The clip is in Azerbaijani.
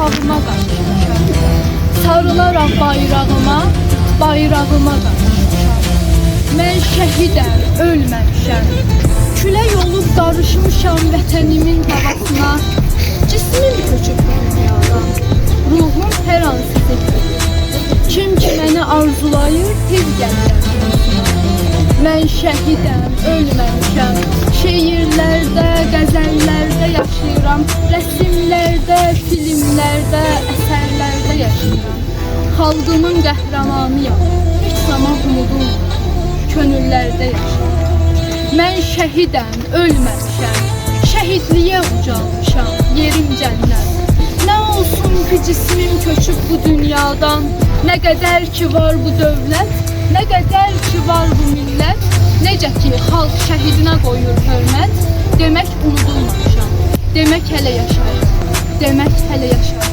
torpağıma qarışmışam. Sarılaraq bayrağıma qarışmışam. Mən şəhidəm, ölməmişəm. Külək olub qarışmışam vətənimin havasına. Cismim köçüb bu dünyadan, ruhum hər an sizə gedir. Kim ki məni arzulayır, tez gəlirəm yanına. Mən şəhidəm, ölməmişəm. Şeirlərdə, qəzəllərdə yaşayıram. Rəsmlərdə, filmlərdə, əsərlərdə yaşayıram. Xalqımın qəhrəmanıyam, heç zaman unudulmur. Könüllərdə yaşayıram. Mən şəhidəm, ölməmişəm. Şəhidliyə ucalmışam, yerim cənnət. Nə olsun ki cismim köçüb bu dünyadan. Nə qədər ki var bu dövlət, nə qədər ki var bu millət. Necə ki xalq şəhidinə qoyur hörmət. Demək unudulmamışam, demək hələ yaşayıram, demək hələ yaşayıram.